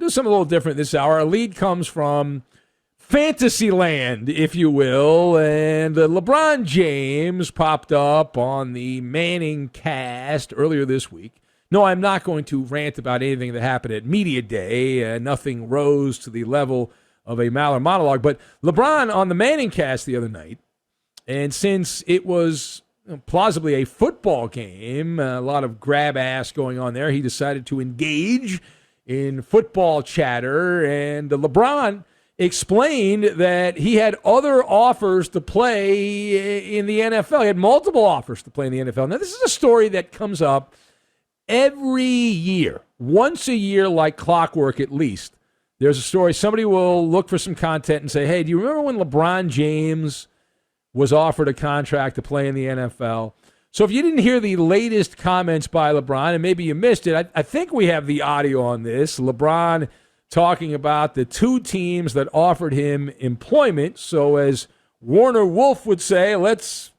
do something a little different this hour. Our lead comes from Fantasyland, if you will, and LeBron James popped up on the Manning cast earlier this week. No, I'm not going to rant about anything that happened at Media Day. Nothing rose to the level of a MALLER monologue. But LeBron on the Manning cast the other night, and since it was plausibly a football game, a lot of grab ass going on there, he decided to engage in football chatter, and LeBron explained that he had other offers to play in the NFL. He had multiple offers to play in the NFL. Now, this is a story that comes up every year, once a year, like clockwork at least. There's a story. Somebody will look for some content and say, hey, do you remember when LeBron James was offered a contract to play in the NFL? So if you didn't hear the latest comments by LeBron, and maybe you missed it, I think we have the audio on this. LeBron talking about the two teams that offered him employment. So as Warner Wolf would say, let's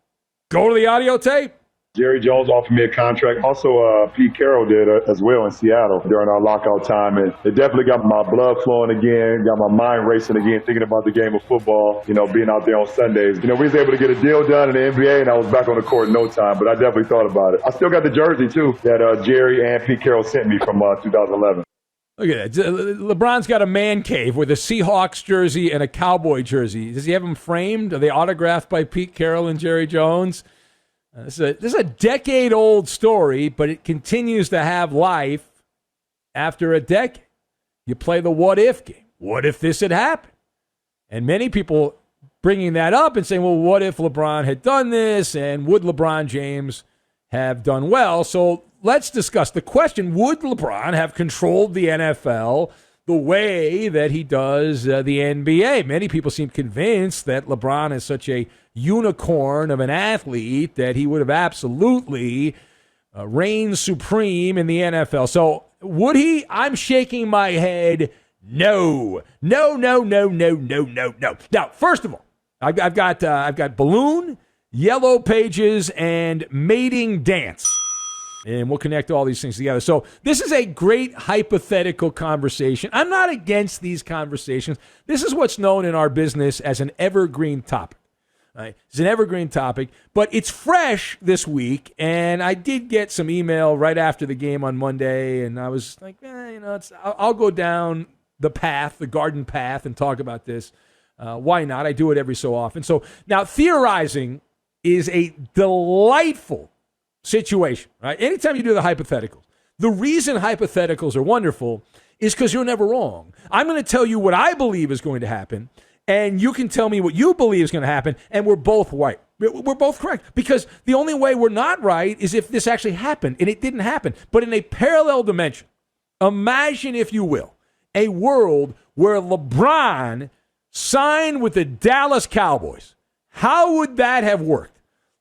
go to the audio tape. Jerry Jones offered me a contract. Also, Pete Carroll did as well in Seattle during our lockout time. And it definitely got my blood flowing again, got my mind racing again, thinking about the game of football, being out there on Sundays. We was able to get a deal done in the NBA, and I was back on the court in no time. But I definitely thought about it. I still got the jersey, too, that Jerry and Pete Carroll sent me from 2011. Look at that. LeBron's got a man cave with a Seahawks jersey and a Cowboy jersey. Does he have them framed? Are they autographed by Pete Carroll and Jerry Jones? This is a decade-old story, but it continues to have life after a decade. You play the what-if game. What if this had happened? And many people bringing that up and saying, well, what if LeBron had done this, and would LeBron James have done well? So let's discuss the question, would LeBron have controlled the NFL the way that he does the NBA? Many people seem convinced that LeBron is such a unicorn of an athlete that he would have absolutely reigned supreme in the NFL. So would he? I'm shaking my head. No. Now, first of all, I've got Balloon, Yellow Pages, and Mating Dance. And we'll connect all these things together. So this is a great hypothetical conversation. I'm not against these conversations. This is what's known in our business as an evergreen topic. Right? It's an evergreen topic, but it's fresh this week. And I did get some email right after the game on Monday, and I was like, I'll go down the path, the garden path, and talk about this. Why not? I do it every so often. So now theorizing is a delightful situation, right? Anytime you do the hypotheticals, the reason hypotheticals are wonderful is because you're never wrong. I'm going to tell you what I believe is going to happen, and you can tell me what you believe is going to happen, and we're both right. We're both correct, because the only way we're not right is if this actually happened, and it didn't happen. But in a parallel dimension, imagine, if you will, a world where LeBron signed with the Dallas Cowboys. How would that have worked?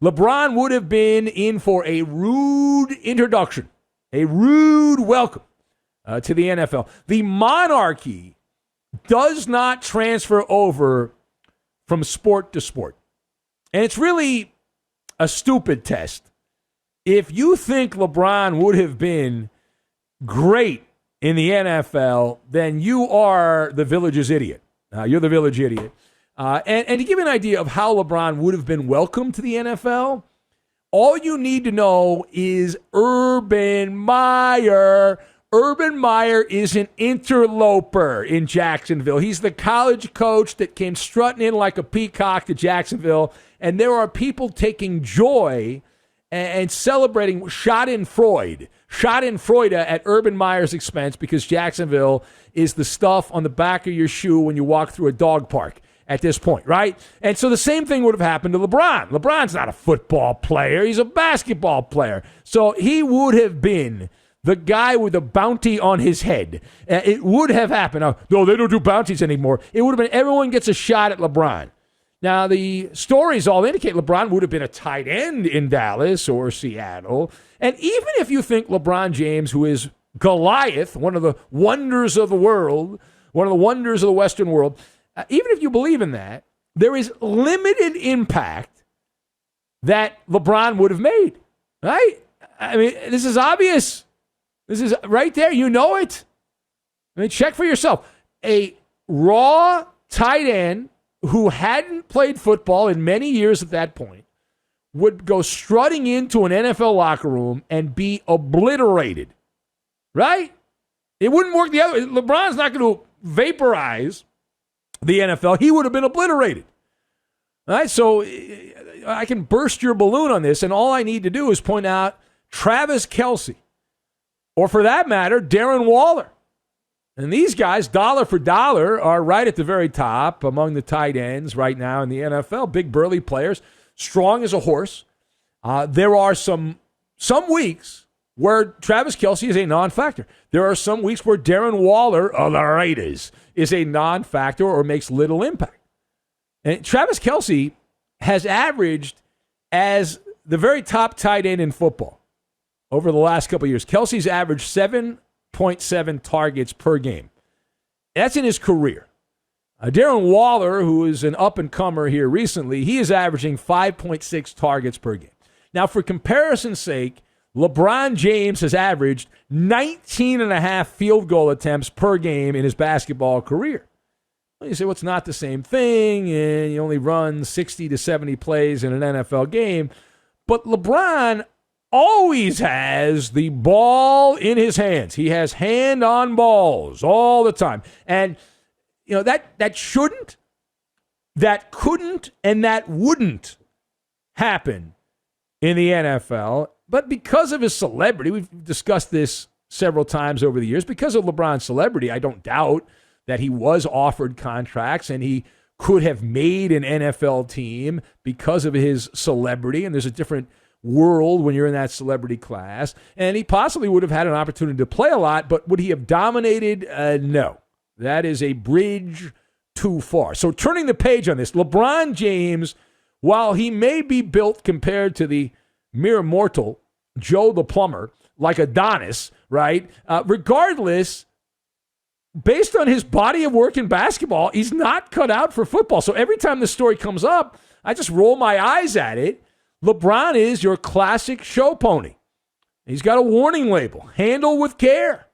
LeBron would have been in for a rude introduction, a rude welcome to the NFL. The monarchy does not transfer over from sport to sport. And it's really a stupid test. If you think LeBron would have been great in the NFL, then you are the village's idiot. You're the village idiot. And to give you an idea of how LeBron would have been welcomed to the NFL, all you need to know is Urban Meyer. Urban Meyer is an interloper in Jacksonville. He's the college coach that came strutting in like a peacock to Jacksonville, and there are people taking joy and celebrating Schadenfreude at Urban Meyer's expense, because Jacksonville is the stuff on the back of your shoe when you walk through a dog park at this point, right? And so the same thing would have happened to LeBron. LeBron's not a football player. He's a basketball player. So he would have been the guy with a bounty on his head. It would have happened. No, they don't do bounties anymore. It would have been everyone gets a shot at LeBron. Now, the stories all indicate LeBron would have been a tight end in Dallas or Seattle. And even if you think LeBron James, who is Goliath, one of the wonders of the world, one of the wonders of the Western world, even if you believe in that, there is limited impact that LeBron would have made, right? I mean, this is obvious. This is right there. You know it. I mean, check for yourself. A raw tight end who hadn't played football in many years at that point would go strutting into an NFL locker room and be obliterated, right? It wouldn't work the other way. LeBron's not going to vaporize the NFL. He would have been obliterated. All right, so I can burst your balloon on this, and all I need to do is point out Travis Kelce, or for that matter, Darren Waller. And these guys, dollar for dollar, are right at the very top among the tight ends right now in the NFL. Big, burly players, strong as a horse. There are some weeks where Travis Kelce is a non-factor. There are some weeks where Darren Waller of the Raiders is a non-factor or makes little impact. And Travis Kelce has averaged as the very top tight end in football over the last couple of years. Kelce's averaged 7.7 targets per game. That's in his career. Darren Waller, who is an up-and-comer here recently, he is averaging 5.6 targets per game. Now, for comparison's sake, LeBron James has averaged 19.5 field goal attempts per game in his basketball career. Well, you say, well, it's not the same thing, and you only run 60 to 70 plays in an NFL game. But LeBron always has the ball in his hands. He has hand-on balls all the time. And, you know, that shouldn't, that couldn't, and that wouldn't happen in the NFL. But because of his celebrity, we've discussed this several times over the years, because of LeBron's celebrity, I don't doubt that he was offered contracts and he could have made an NFL team because of his celebrity. And there's a different world when you're in that celebrity class. And he possibly would have had an opportunity to play a lot, but would he have dominated? No. That is a bridge too far. So turning the page on this, LeBron James, while he may be built compared to the mere mortal Joe the Plumber, like Adonis, right? Regardless, based on his body of work in basketball, he's not cut out for football. So every time this story comes up, I just roll my eyes at it. LeBron is your classic show pony. He's got a warning label. Handle with care.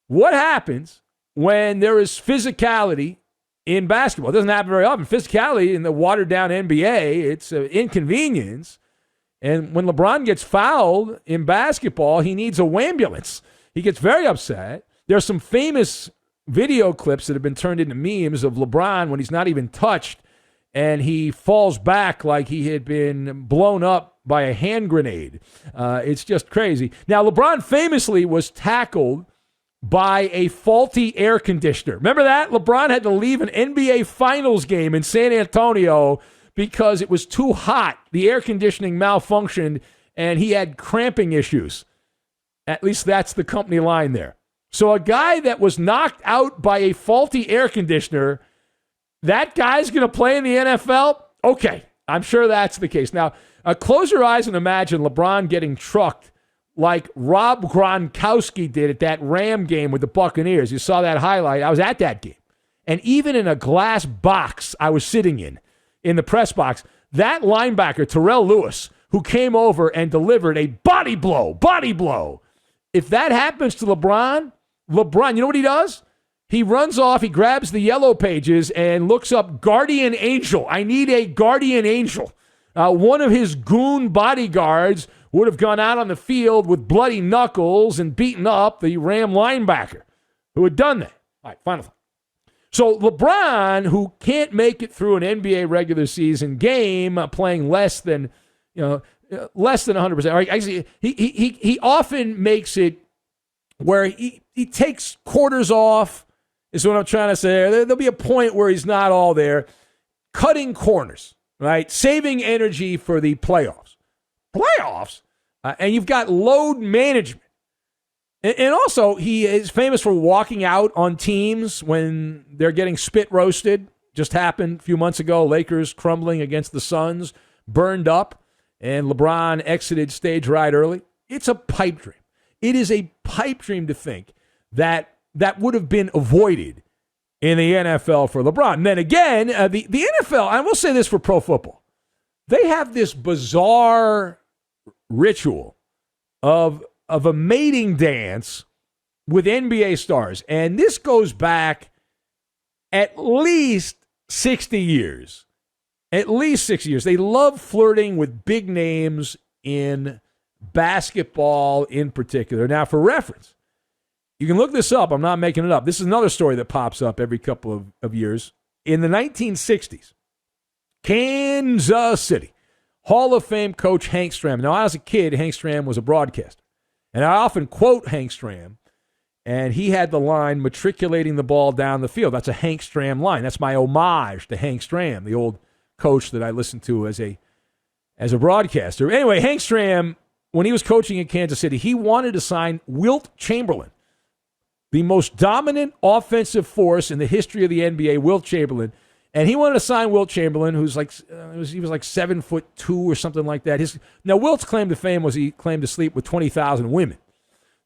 What happens when there is physicality in basketball? It doesn't happen very often. Physicality in the watered-down NBA, it's an inconvenience. And when LeBron gets fouled in basketball, he needs a wambulance. He gets very upset. There are some famous video clips that have been turned into memes of LeBron when he's not even touched and he falls back like he had been blown up by a hand grenade. It's just crazy. Now, LeBron famously was tackled by a faulty air conditioner. Remember that? LeBron had to leave an NBA Finals game in San Antonio because it was too hot. The air conditioning malfunctioned, and he had cramping issues. At least that's the company line there. So a guy that was knocked out by a faulty air conditioner, that guy's going to play in the NFL? Okay, I'm sure that's the case. Now, close your eyes and imagine LeBron getting trucked like Rob Gronkowski did at that Ram game with the Buccaneers. You saw that highlight. I was at that game. And even in a glass box I was sitting in the press box, that linebacker, Terrell Lewis, who came over and delivered a body blow. If that happens to LeBron, you know what he does? He runs off, he grabs the yellow pages and looks up guardian angel. I need a guardian angel. One of his goon bodyguards would have gone out on the field with bloody knuckles and beaten up the Ram linebacker who had done that. All right, final thought. So LeBron, who can't make it through an NBA regular season game, playing less than 100%. Actually, he often makes it where he takes quarters off, is what I'm trying to say. There'll be a point where he's not all there. Cutting corners, right? Saving energy for the playoffs. And you've got load management. And also, he is famous for walking out on teams when they're getting spit roasted. Just happened a few months ago. Lakers crumbling against the Suns, burned up, and LeBron exited stage right early. It's a pipe dream. It is a pipe dream to think that would have been avoided in the NFL for LeBron. And then again, the NFL, I will say this for pro football, they have this bizarre ritual of a mating dance with NBA stars. And this goes back at least 60 years. At least 60 years. They love flirting with big names in basketball in particular. Now, for reference, you can look this up. I'm not making it up. This is another story that pops up every couple of years. In the 1960s, Kansas City, Hall of Fame coach Hank Stram. Now, as a kid, Hank Stram was a broadcaster. And I often quote Hank Stram, and he had the line, matriculating the ball down the field. That's a Hank Stram line. That's my homage to Hank Stram, the old coach that I listened to as a broadcaster. Anyway, Hank Stram, when he was coaching in Kansas City, he wanted to sign Wilt Chamberlain, the most dominant offensive force in the history of the NBA, Wilt Chamberlain. And he wanted to sign Wilt Chamberlain, who's like he was like 7'2" or something like that. Now, Wilt's claim to fame was he claimed to sleep with 20,000 women.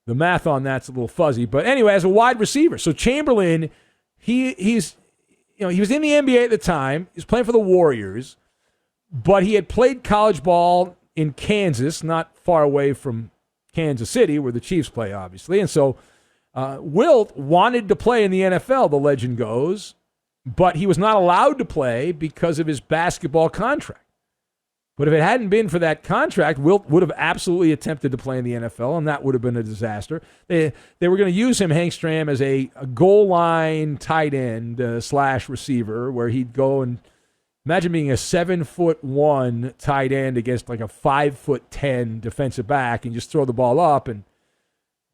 The math on that's a little fuzzy, but anyway, as a wide receiver. So Chamberlain, he was in the NBA at the time. He was playing for the Warriors, but he had played college ball in Kansas, not far away from Kansas City, where the Chiefs play, obviously. And so Wilt wanted to play in the NFL, the legend goes, but he was not allowed to play because of his basketball contract. But if it hadn't been for that contract, Wilt would have absolutely attempted to play in the NFL, and that would have been a disaster. They were going to use him, Hank Stram, as a goal line tight end slash receiver, where he'd go and imagine being a 7'1" tight end against like a 5'10" defensive back, and just throw the ball up and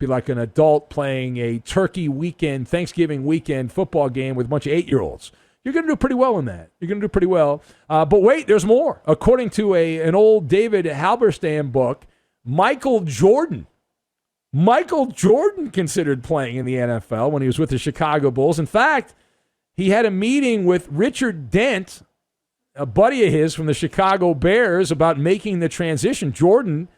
be like an adult playing a Thanksgiving weekend football game with a bunch of 8-year-olds. You're going to do pretty well in that. You're going to do pretty well. But wait, there's more. According to an old David Halberstam book, Michael Jordan considered playing in the NFL when he was with the Chicago Bulls. In fact, he had a meeting with Richard Dent, a buddy of his from the Chicago Bears, about making the transition. Jordan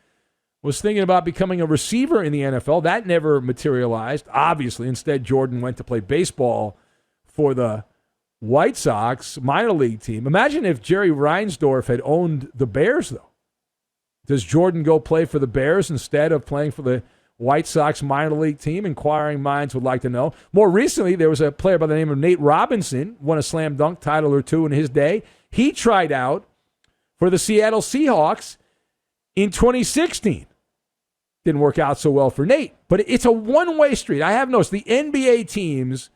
was thinking about becoming a receiver in the NFL. That never materialized, obviously. Instead, Jordan went to play baseball for the White Sox minor league team. Imagine if Jerry Reinsdorf had owned the Bears, though. Does Jordan go play for the Bears instead of playing for the White Sox minor league team? Inquiring minds would like to know. More recently, there was a player by the name of Nate Robinson, won a slam dunk title or two in his day. He tried out for the Seattle Seahawks in 2016. Didn't work out so well for Nate. But it's a one-way street. I have noticed the NBA teams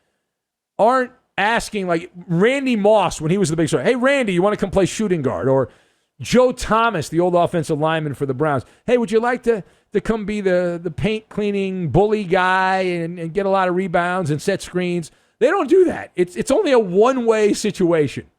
aren't asking, like Randy Moss when he was the big star, hey, Randy, you want to come play shooting guard? Or Joe Thomas, the old offensive lineman for the Browns, hey, would you like to come be the paint-cleaning bully guy and get a lot of rebounds and set screens? They don't do that. It's only a one-way situation.